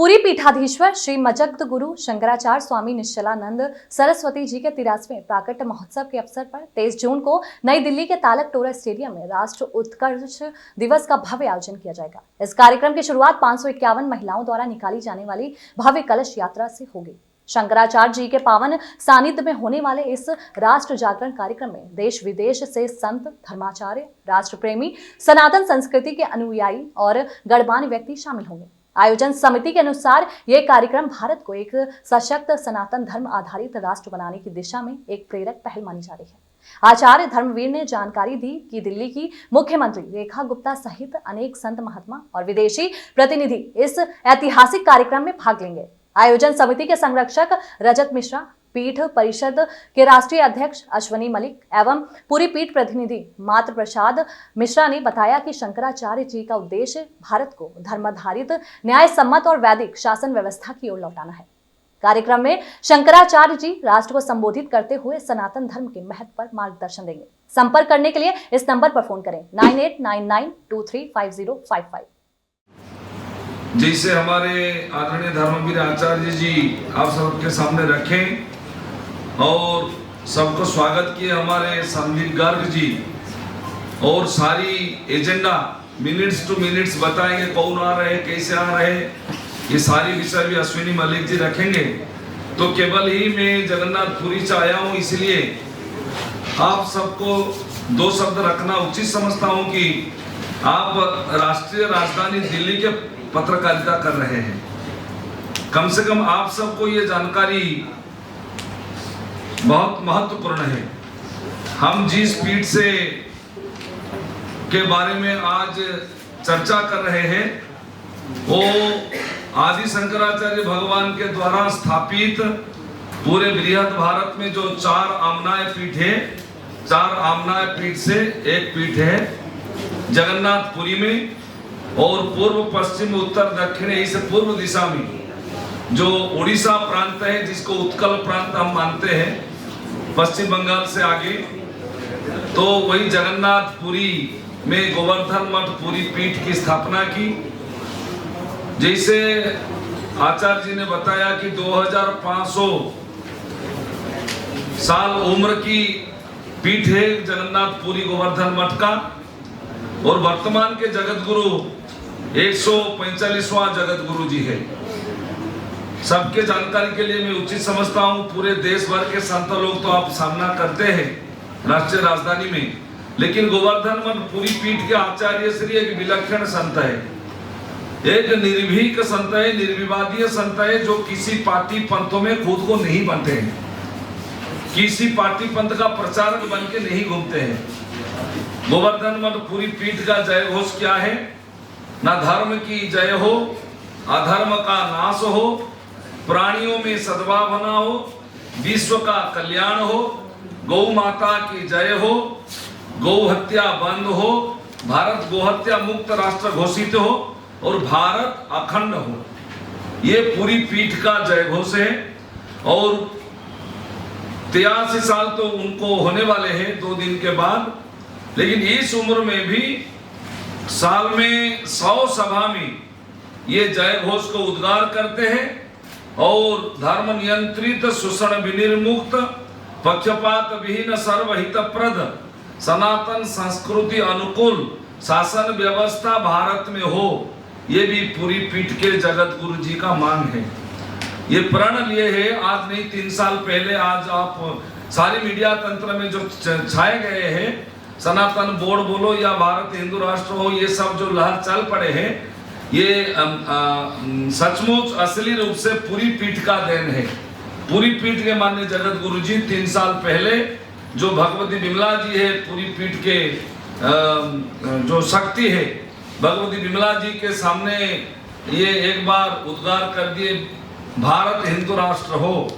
पूरी पीठाधीश्वर श्री मजग्द गुरु शंकराचार्य स्वामी निश्चलानंद सरस्वती जी के 83वें प्राकट्य महोत्सव के अवसर पर 23 जून को नई दिल्ली के तालक टोरा स्टेडियम में राष्ट्र उत्कर्ष दिवस का भव्य आयोजन किया जाएगा। इस कार्यक्रम की शुरुआत 551 महिलाओं द्वारा निकाली जाने वाली भव्य कलश यात्रा से होगी। शंकराचार्य जी के पावन सानिध्य में होने वाले इस राष्ट्र जागरण कार्यक्रम में देश विदेश से संत, धर्माचार्य, राष्ट्र प्रेमी, सनातन संस्कृति के अनुयायी और गणमान्य व्यक्ति शामिल होंगे। आयोजन समिति के अनुसार यह कार्यक्रम भारत को एक सशक्त सनातन धर्म आधारित राष्ट्र बनाने की दिशा में एक प्रेरक पहल मानी जा रही है। आचार्य धर्मवीर ने जानकारी दी कि दिल्ली की मुख्यमंत्री रेखा गुप्ता सहित अनेक संत, महात्मा और विदेशी प्रतिनिधि इस ऐतिहासिक कार्यक्रम में भाग लेंगे। आयोजन समिति के संरक्षक रजत मिश्रा, पीठ परिषद के राष्ट्रीय अध्यक्ष अश्वनी मलिक एवं पूरी पीठ प्रतिनिधि मात्र प्रसाद मिश्रा ने बताया कि शंकराचार्य जी का उद्देश्य भारत को धर्माधारित, न्याय सम्मत और वैदिक शासन व्यवस्था की ओर लौटाना है। कार्यक्रम में शंकराचार्य जी राष्ट्र को संबोधित करते हुए सनातन धर्म के महत्व पर मार्गदर्शन देंगे। संपर्क करने के लिए इस नंबर पर फोन करें 9899235055। जैसे हमारे आदरणीय धर्मवीर आचार्य जी आप सबके सामने रखें और सबको स्वागत किए हमारे संदीप गर्ग जी, और सारी एजेंडा मिनट्स टू मिनट्स बताएंगे, कौन आ रहे, कैसे आ रहे, ये सारी विषय भी अश्विनी मलिक जी रखेंगे। तो केवल ही मैं जगन्नाथपुरी से आया हूँ, इसलिए आप सबको दो शब्द रखना उचित समझता हूँ कि आप राष्ट्रीय राजधानी दिल्ली के पत्रकारिता कर रहे हैं। कम से कम आप सबको ये जानकारी बहुत महत्वपूर्ण है। हम जिस पीठ से के बारे में आज चर्चा कर रहे हैं वो आदि शंकराचार्य भगवान के द्वारा स्थापित पूरे बृहद भारत में जो 4 आमनाय पीठ है, 4 आमनाय पीठ से एक पीठ है जगन्नाथपुरी में, और पूर्व, पश्चिम, उत्तर, दक्षिण, इस पूर्व दिशा में जो उड़ीसा प्रांत है, जिसको उत्कल प्रांत हम मानते हैं, पश्चिम बंगाल से आगे, तो वही जगन्नाथपुरी में गोवर्धन मठ पूरी पीठ की स्थापना की। जैसे आचार्य जी ने बताया कि 2500 साल उम्र की पीठ है जगन्नाथपुरी गोवर्धन मठ का, और वर्तमान के जगत गुरु 145वां जगत गुरु जी है। सबके जानकारी के लिए मैं उचित समझता हूँ, पूरे देश भर के संत लोग तो आप सामना करते हैं राष्ट्रीय राजधानी में, लेकिन गोवर्धन मठ पूरी पीठ के आचार्य श्री एक विलक्षण संत है, एक निर्भीक संत है, निर्विवादीय संत है, जो किसी पार्टी पंथों में खुद को नहीं बनते हैं, किसी पार्टी पंथ का प्रचारक बन के नहीं घूमते हैं। गोवर्धन मठ पूरी पीठ का जय घोष क्या है? ना धर्म की जय हो, अधर्म का नाश हो, प्राणियों में सद्भावना हो, विश्व का कल्याण हो, गौ माता की जय हो, गौ हत्या बंद हो, भारत गोहत्या मुक्त राष्ट्र घोषित हो और भारत अखंड हो। ये पूरी पीठ का जय घोष है। और 83 साल तो उनको होने वाले हैं 2 दिन के बाद, लेकिन इस उम्र में भी साल में 100 सभा में ये जय घोष को उद्गार करते हैं, और धर्म नियंत्रित, शोषण विनिर्मुक्त, पक्षपात विहीन, सर्वहितप्रद, सनातन संस्कृति अनुकूल शासन व्यवस्था भारत में हो, ये भी पूरी पीठ के जगत गुरु जी का मांग है। ये प्रण लिए है आज नहीं 3 साल पहले। आज आप सारी मीडिया तंत्र में जो छाए गए हैं, सनातन बोर्ड बोलो या भारत हिंदू राष्ट्र हो, ये सब जो लहर चल पड़े हैं, ये सचमुच असली रूप से पूरी पीठ का देन है। पूरी पीठ के माननीय जगत गुरु जी 3 साल पहले जो भगवती विमला जी है, पूरी पीठ के जो शक्ति है, भगवती विमला जी के सामने ये एक बार उद्गार कर दिए, भारत हिंदू राष्ट्र हो।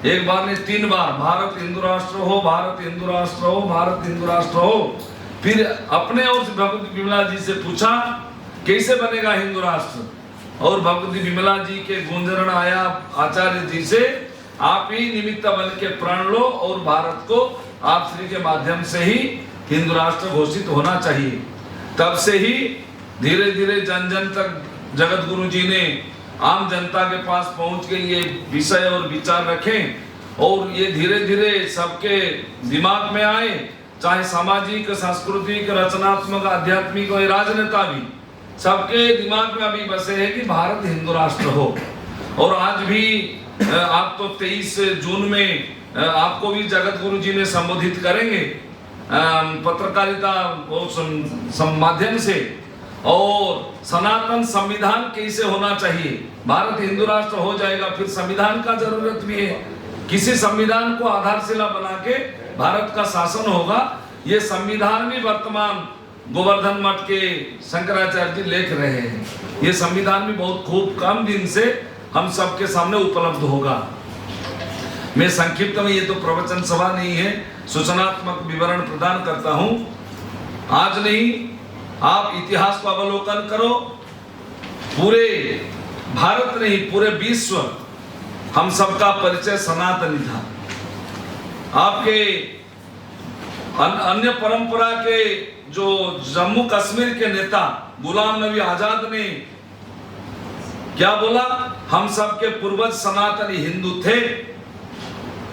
एक बार नहीं 3 बार, भारत हिंदू राष्ट्र हो, भारत हिंदू राष्ट्र हो, भारत हिंदू राष्ट्र हो। फिर अपने और भगवती विमला जी से पूछा कैसे बनेगा हिंदू राष्ट्र, और भगवती विमला जी के गुंजरण आया आचार्य जी से, आप ही निमित्त बन के प्रण लो और भारत को आप श्री के माध्यम से ही हिंदू राष्ट्र घोषित होना चाहिए। तब से ही धीरे धीरे जन जन तक जगत गुरु जी ने आम जनता के पास पहुंच के ये विषय और विचार रखें और ये धीरे धीरे सबके दिमाग में आए, चाहे सामाजिक, सांस्कृतिक, रचनात्मक, आध्यात्मिक और राजनेता भी सबके दिमाग में अभी बसे है कि भारत हिंदू राष्ट्र हो। और आज भी आप तो 23 जून में आपको भी जगत गुरु जी ने संबोधित करेंगे पत्रकारिता माध्यम से, और सनातन संविधान कैसे होना चाहिए। भारत हिंदू राष्ट्र हो जाएगा, फिर संविधान का जरूरत भी है, किसी संविधान को आधारशिला बना के भारत का शासन होगा। ये संविधान भी वर्तमान गोवर्धन मठ के शंकराचार्य जी लिख रहे हैं। ये संविधान भी बहुत खूब कम दिन से हम सबके सामने उपलब्ध होगा। मैं संक्षिप्त में, ये तो प्रवचन सभा नहीं है, सूचनात्मक विवरण प्रदान करता हूं। आज नहीं, आप इतिहास को अवलोकन करो, पूरे भारत नहीं पूरे विश्व हम सबका परिचय सनातनी था। आपके अन्य परंपरा के जो जम्मू कश्मीर के नेता गुलाम नबी आजाद ने क्या बोला, हम सबके पूर्वज सनातनी हिंदू थे।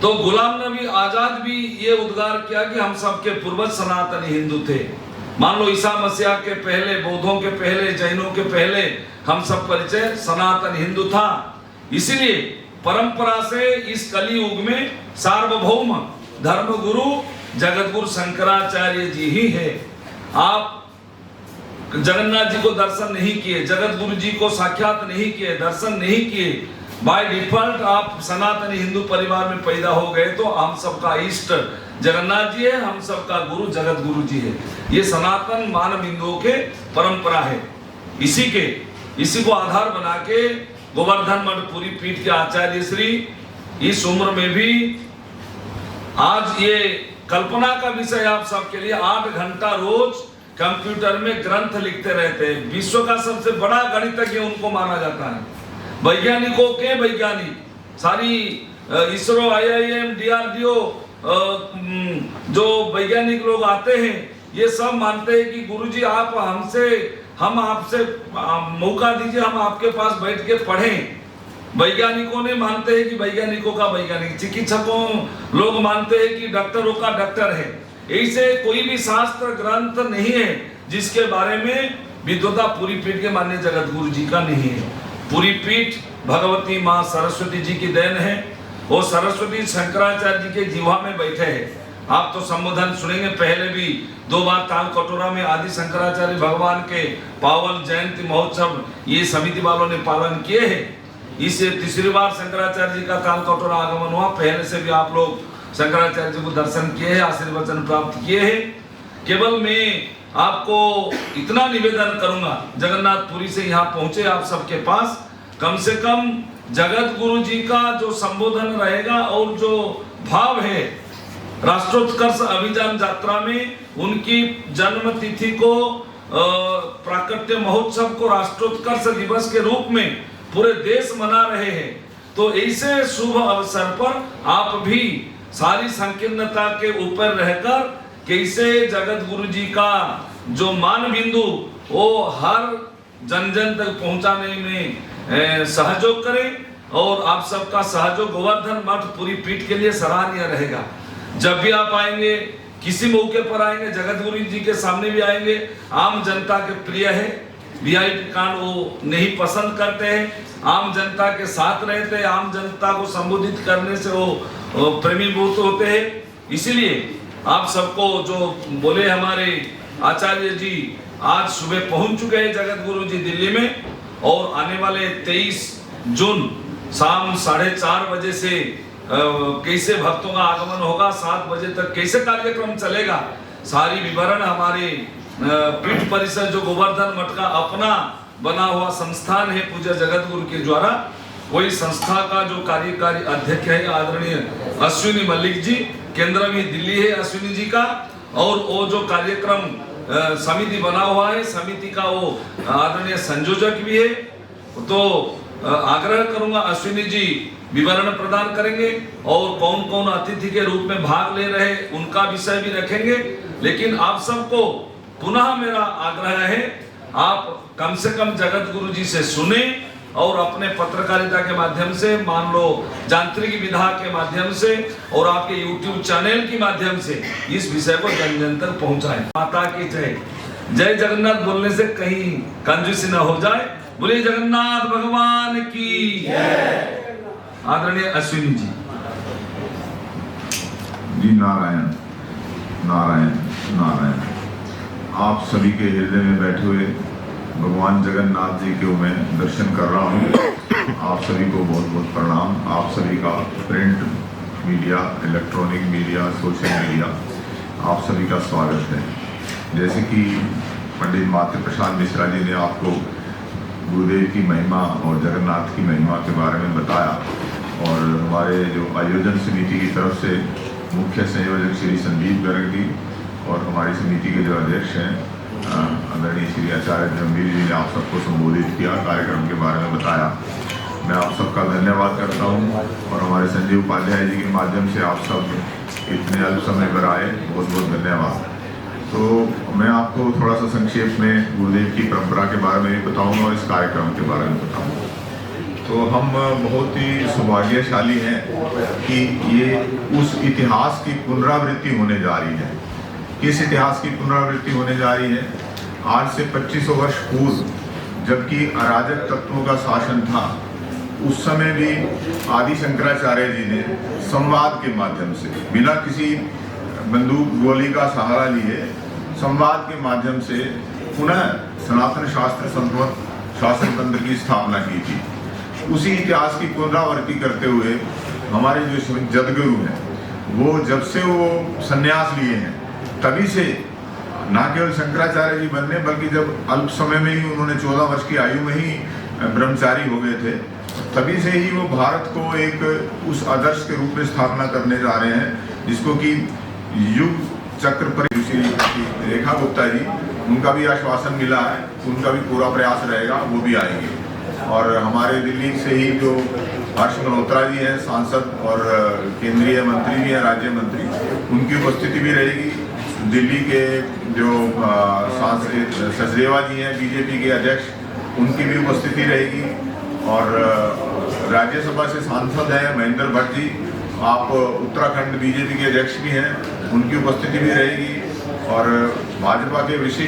तो गुलाम नबी आजाद भी ये उद्गार किया कि हम सबके पूर्वज सनातनी हिंदू थे। मान लो ईसा मसीह के पहले, बौद्धों के पहले, जैनों के पहले हम सब परिचय सनातन हिंदू था। इसीलिए परंपरा से इस कलियुग में सार्वभौम धर्म गुरु जगत गुरु शंकराचार्य जी ही है। आप जगन्नाथ जी को दर्शन नहीं किए, जगत गुरु जी को साक्षात नहीं किए, दर्शन नहीं किए, बाय डिफॉल्ट आप सनातनी हिंदू परिवार में पैदा हो गए, तो हम सबका इष्ट जगन्नाथ जी है, हम सबका गुरु जगत गुरु जी है। ये सनातन मानव हिंदुओं के परंपरा है। इसी को आधार बना के गोवर्धन मठ पूरी पीठ के आचार्य श्री इस उम्र में भी आज ये कल्पना का विषय आप सबके लिए 8 घंटा रोज कंप्यूटर में ग्रंथ लिखते रहते हैं। विश्व का सबसे बड़ा गणितज्ञ उनको माना जाता है। वैज्ञानिकों के वैज्ञानिक, सारी इसरो, IIM, DRDO जो वैज्ञानिक लोग आते हैं, ये सब मानते हैं कि गुरुजी आप हम आपसे मौका दीजिए, हम आपके पास बैठ के पढ़ें। वैज्ञानिकों ने मानते हैं कि वैज्ञानिकों का वैज्ञानिक, चिकित्सकों लोग मानते हैं कि डॉक्टरों का डॉक्टर है। ऐसे कोई भी शास्त्र ग्रंथ नहीं है जिसके बारे में विद्वता पूरी पीठ के मान्य जगत गुरु जी का नहीं है। पूरी पीठ भगवती माँ सरस्वती जी की देन है। वो सरस्वती शंकराचार्य जी के जीवा में बैठे हैं। आप तो संबोधन सुनेंगे, पहले भी 2 बार ताल कटोरा में आदि शंकराचार्य भगवान के पावन जयंती महोत्सव ये समिति वालों ने पालन किए हैं। इसे तीसरी बार शंकराचार्य जी का ताल कटोरा आगमन हुआ। पहले से भी आप लोग शंकराचार्य जी को दर्शन किए हैं, आशीर्वचन प्राप्त किए हैं। केवल मैं आपको इतना निवेदन करूंगा, जगन्नाथपुरी से यहाँ पहुंचे आप सबके पास, कम से कम जगत गुरु जी का जो संबोधन रहेगा और जो भाव है राष्ट्रोत्कर्ष अभियान यात्रा में, उनकी जन्म तिथि को प्राकट्य महोत्सव को राष्ट्रोत्कर्ष दिवस के रूप में पूरे देश मना रहे हैं। तो ऐसे शुभ अवसर पर आप भी सारी संकीर्णता के ऊपर रहकर कैसे जगत गुरु जी का जो मान बिंदु वो हर जन जन तक पहुंचाने में सहयोग करें। और आप सबका सहयोग गोवर्धन मठ पूरी पीठ के लिए सराहनीय रहेगा। जब भी आप आएंगे, किसी मौके पर आएंगे, जगत गुरु जी के सामने भी आएंगे, आम जनता के प्रिय है। VIP कांड वो नहीं पसंद करते हैं, आम जनता के साथ रहते हैं, आम जनता को संबोधित करने से वो प्रेमीभूत होते हैं। इसीलिए आप सबको जो बोले हमारे आचार्य जी, आज सुबह पहुंच चुके हैं जगत गुरु जी दिल्ली में, और आने वाले 23 जून शाम 4:30 बजे से कैसे भक्तों का आगमन होगा, 7 बजे तक कैसे कार्यक्रम चलेगा, सारी विवरण हमारे पीठ परिषद जो गोवर्धन मठ का अपना बना हुआ संस्थान है पूज्य जगत गुरु के द्वारा, वही संस्था का जो कार्यकारी अध्यक्ष है आदरणीय अश्विनी मल्लिक जी, केंद्र भी दिल्ली है अश्विनी जी का, और वो जो कार्यक्रम समिति बना हुआ है, समिति का वो आदरणीय संयोजक भी है। तो आग्रह करूंगा अश्विनी जी विवरण प्रदान करेंगे, और कौन कौन अतिथि के रूप में भाग ले रहे उनका विषय भी रखेंगे। लेकिन आप सबको पुनः मेरा आग्रह है, आप कम से कम जगत गुरु जी से सुने और अपने पत्रकारिता के माध्यम से, मान लो यांत्रिक विधा के माध्यम से और आपके YouTube चैनल के माध्यम से इस विषय को जन जन तक पहुंचाएं। माता की जय। जय जगन्नाथ बोलने से कहीं कंजूसी न हो जाए। बोलिए जगन्नाथ भगवान की जय। आदरणीय अश्विनी जी। जी नारायण नारायण नारायण। आप सभी के हृदय में बैठे हुए भगवान जगन्नाथ जी को मैं दर्शन कर रहा हूँ। आप सभी को बहुत बहुत प्रणाम। आप सभी का print media, electronic media, social media, आप सभी का स्वागत है। जैसे कि पंडित मातृ प्रसाद मिश्रा जी ने आपको गुरुदेव की महिमा और जगन्नाथ की महिमा के बारे में बताया, और हमारे जो आयोजन समिति की तरफ से मुख्य संयोजक श्री संदीप गर्ग जी और हमारी समिति के जो अध्यक्ष हैं आदरणीय श्री आचार्य गंभीर जी ने आप सबको संबोधित किया, कार्यक्रम के बारे में बताया। मैं आप सबका धन्यवाद करता हूं, और हमारे संजीव उपाध्याय जी के माध्यम से आप सब इतने अल्प समय पर आए, बहुत बहुत धन्यवाद। तो मैं आपको थोड़ा सा संक्षेप में गुरुदेव की परंपरा के बारे में भी बताऊंगा और इस कार्यक्रम के बारे में बताऊंगा। तो हम बहुत ही सौभाग्यशाली हैं कि ये उस इतिहास की पुनरावृत्ति होने जा रही है। किस इतिहास की पुनरावृत्ति होने जा रही है? आज से 2500 वर्ष पूर्व जबकि अराजक तत्वों का शासन था, उस समय भी आदि शंकराचार्य जी ने संवाद के माध्यम से, बिना किसी बंदूक गोली का सहारा लिए, संवाद के माध्यम से पुनः सनातन शास्त्र संवत शासन तंत्र की स्थापना की थी। उसी इतिहास की पुनरावृत्ति करते हुए हमारे जो जदगुरु हैं, वो जब से वो संन्यास लिए हैं, तभी से न केवल शंकराचार्य जी बनने, बल्कि जब अल्प समय में ही उन्होंने 14 वर्ष की आयु में ही ब्रह्मचारी हो गए थे, तभी से ही वो भारत को एक उस आदर्श के रूप में स्थापना करने जा रहे हैं, जिसको कि युग चक्र पर रेखा गुप्ता जी, उनका भी आश्वासन मिला है, उनका भी पूरा प्रयास रहेगा, वो भी आएंगे। और हमारे दिल्ली से ही जो हर्ष मल्होत्रा जी हैं, सांसद और केंद्रीय मंत्री भी हैं, राज्य मंत्री, उनकी उपस्थिति भी रहेगी। दिल्ली के जो सांसद सचदेवा जी हैं, बीजेपी के अध्यक्ष, उनकी भी उपस्थिति रहेगी। और राज्यसभा से सांसद हैं महेंद्र भट्ट जी, आप उत्तराखंड बीजेपी के अध्यक्ष भी हैं, उनकी उपस्थिति भी रहेगी। और भाजपा के विशिष्ट